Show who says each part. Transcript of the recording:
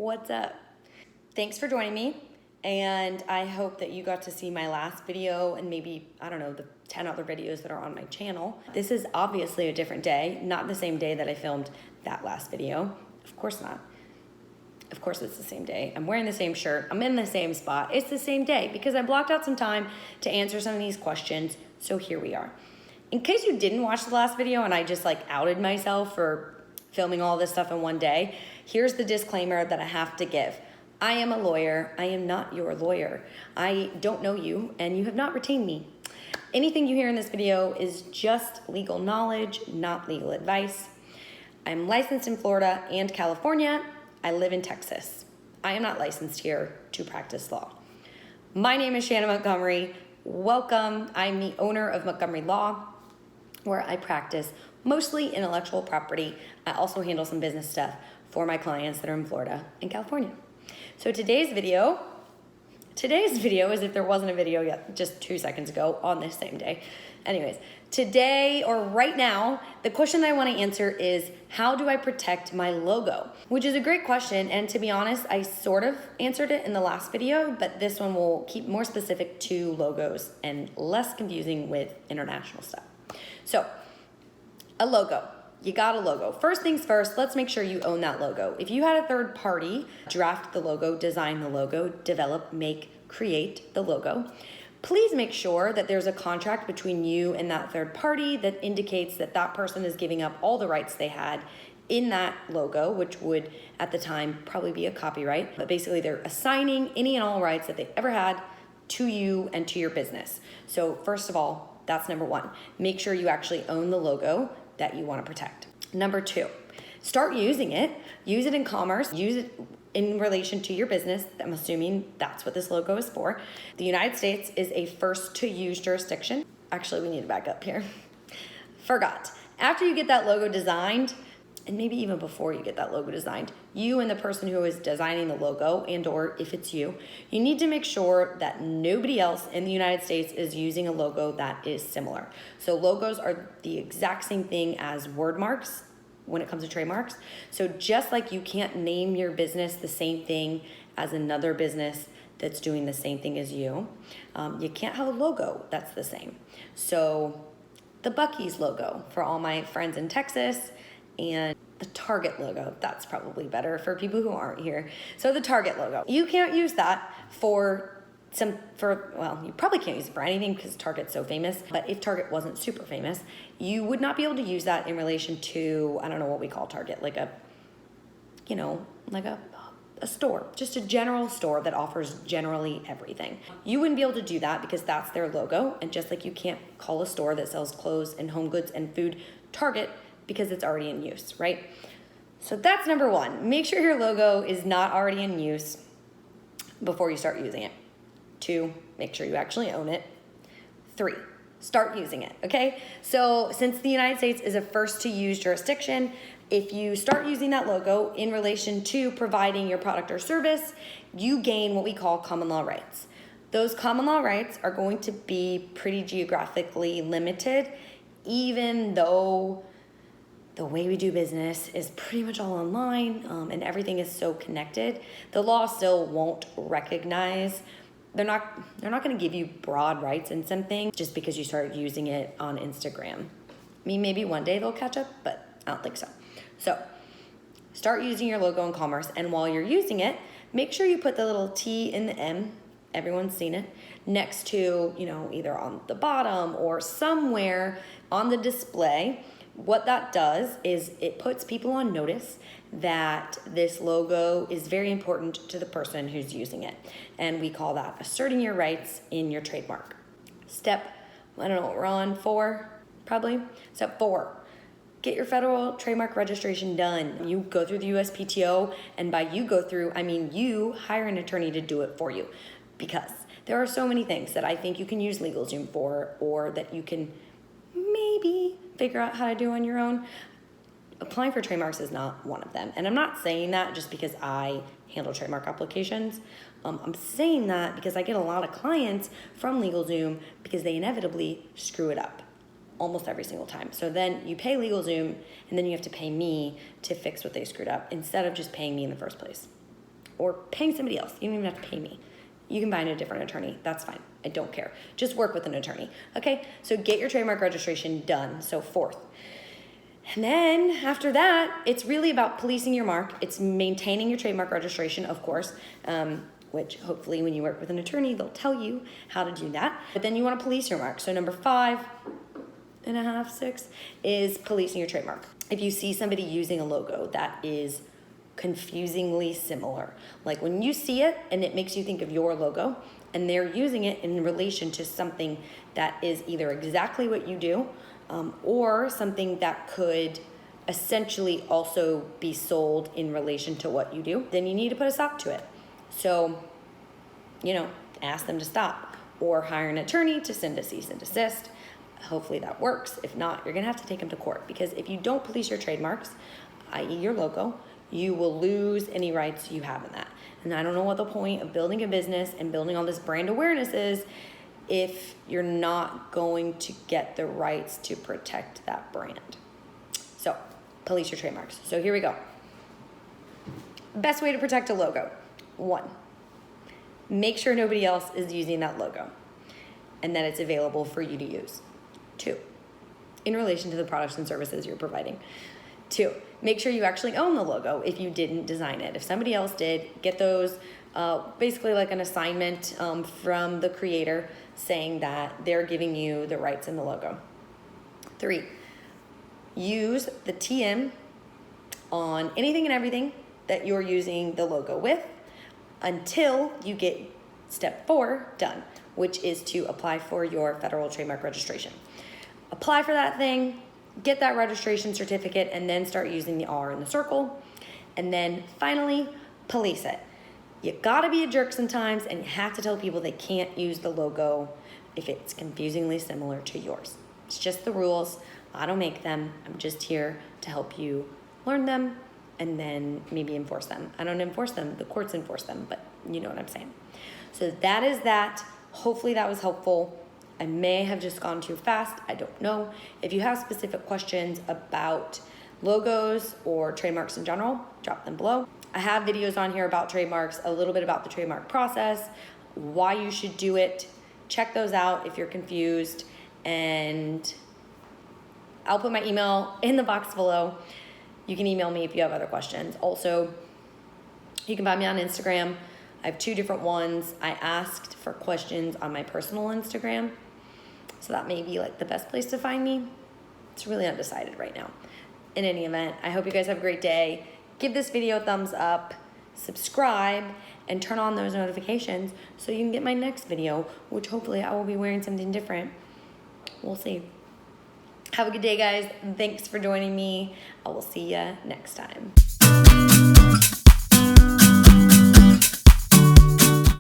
Speaker 1: What's up? Thanks for joining me, and I hope that you got to see my last video and maybe, I don't know, the 10 other videos that are on my channel. This is obviously a different day, not the same day that I filmed that last video. Of course not. Of course it's the same day. I'm wearing the same shirt. I'm in the same spot. It's the same day because I blocked out some time to answer some of these questions, so here we are. In case you didn't watch the last video and I just outed myself for filming all this stuff in one day, here's the disclaimer that I have to give. I am a lawyer. I am not your lawyer. I don't know you, and you have not retained me. Anything you hear in this video is just legal knowledge, not legal advice. I'm licensed in Florida and California. I live in Texas. I am not licensed here to practice law. My name is Shannon Montgomery. Welcome. I'm the owner of Montgomery Law, where I practice mostly intellectual property. I also handle some business stuff for my clients that are in Florida and California. So today's video, as if there wasn't a video yet just 2 seconds ago on this same day. Anyways, today or right now, the question I want to answer is, how do I protect my logo? Which is a great question, and to be honest, I sort of answered it in the last video, but this one will keep more specific to logos and less confusing with international stuff. So, a logo. You got a logo. First things first, let's make sure you own that logo. If you had a third party draft the logo, design the logo, develop, make, create the logo, please make sure that there's a contract between you and that third party that indicates that that person is giving up all the rights they had in that logo, which would at the time probably be a copyright, but basically they're assigning any and all rights that they ever had to you and to your business. So first of all, that's number one. Make sure you actually own the logo that you want to protect. Number two, start using it. Use it in commerce. Use it in relation to your business. I'm assuming that's what this logo is for. The United States is a first to use jurisdiction. Actually, we need to back up here. Forgot. After you get that logo designed, and maybe even before you get that logo designed, you and the person who is designing the logo, and or if it's you need to make sure that nobody else in the United States is using a logo that is similar. So logos are the exact same thing as word marks when it comes to trademarks. So just like you can't name your business the same thing as another business that's doing the same thing as you, you can't have a logo that's the same. So the Buc-ee's logo for all my friends in Texas, and the Target logo, that's probably better for people who aren't here. So the Target logo, you can't use that well, you probably can't use it for anything because Target's so famous, but if Target wasn't super famous, you would not be able to use that in relation to, I don't know what we call Target, like a store, just a general store that offers generally everything. You wouldn't be able to do that because that's their logo, and just like you can't call a store that sells clothes and home goods and food Target because it's already in use, right? So that's number one. Make sure your logo is not already in use before you start using it. 2, make sure you actually own it. 3, start using it, okay? So since the United States is a first to use jurisdiction, if you start using that logo in relation to providing your product or service, you gain what we call common law rights. Those common law rights are going to be pretty geographically limited, even though the way we do business is pretty much all online, and everything is so connected. The law still won't recognize. They're not going to give you broad rights in something just because you started using it on Instagram. I mean, maybe one day they'll catch up, but I don't think so. So start using your logo in commerce, and while you're using it, make sure you put the little T in the M, everyone's seen it, next to, either on the bottom or somewhere on the display. What that does is it puts people on notice that this logo is very important to the person who's using it. And we call that asserting your rights in your trademark. Step, I don't know what we're on, 4, probably. Step 4, get your federal trademark registration done. You go through the USPTO, and by you go through, I mean you hire an attorney to do it for you, because there are so many things that I think you can use LegalZoom for, or that you can maybe figure out how to do on your own. Applying for trademarks is not one of them. And I'm not saying that just because I handle trademark applications. I'm saying that because I get a lot of clients from LegalZoom because they inevitably screw it up almost every single time. So then you pay LegalZoom, and then you have to pay me to fix what they screwed up instead of just paying me in the first place. or paying somebody else. You don't even have to pay me. You can find a different attorney. That's fine. I don't care. Just work with an attorney. Okay? So get your trademark registration done. So fourth. And then after that, it's really about policing your mark. It's maintaining your trademark registration, of course, which hopefully when you work with an attorney, they'll tell you how to do that. But then you want to police your mark. So number 5.5, 6 is policing your trademark. If you see somebody using a logo that is confusingly similar, like when you see it and it makes you think of your logo and they're using it in relation to something that is either exactly what you do, or something that could essentially also be sold in relation to what you do, then you need to put a stop to it. So, ask them to stop or hire an attorney to send a cease and desist. Hopefully that works. If not, you're gonna have to take them to court, because if you don't police your trademarks, i.e. your logo, you will lose any rights you have in that. And I don't know what the point of building a business and building all this brand awareness is if you're not going to get the rights to protect that brand. So, police your trademarks. So here we go. Best way to protect a logo. 1, make sure nobody else is using that logo and that it's available for you to use. 2, in relation to the products and services you're providing. 2, make sure you actually own the logo if you didn't design it. If somebody else did, get those, basically like an assignment from the creator saying that they're giving you the rights in the logo. 3, use the TM on anything and everything that you're using the logo with until you get step 4 done, which is to apply for your federal trademark registration. Apply for that thing, get that registration certificate, and then start using the R in the circle. And then finally, police it. You gotta be a jerk sometimes, and you have to tell people they can't use the logo if it's confusingly similar to yours. It's just the rules. I don't make them. I'm just here to help you learn them and then maybe enforce them. I don't enforce them. The courts enforce them, but you know what I'm saying. So that is that. Hopefully that was helpful. I may have just gone too fast. I don't know. If you have specific questions about logos or trademarks in general, drop them below. I have videos on here about trademarks, a little bit about the trademark process, why you should do it. Check those out if you're confused, and I'll put my email in the box below. You can email me if you have other questions. Also, you can find me on Instagram. I have 2 different ones. I asked for questions on my personal Instagram, so that may be like the best place to find me. It's really undecided right now. In any event, I hope you guys have a great day. Give this video a thumbs up, subscribe, and turn on those notifications so you can get my next video, which hopefully I will be wearing something different. We'll see. Have a good day, guys. Thanks for joining me. I will see you next time.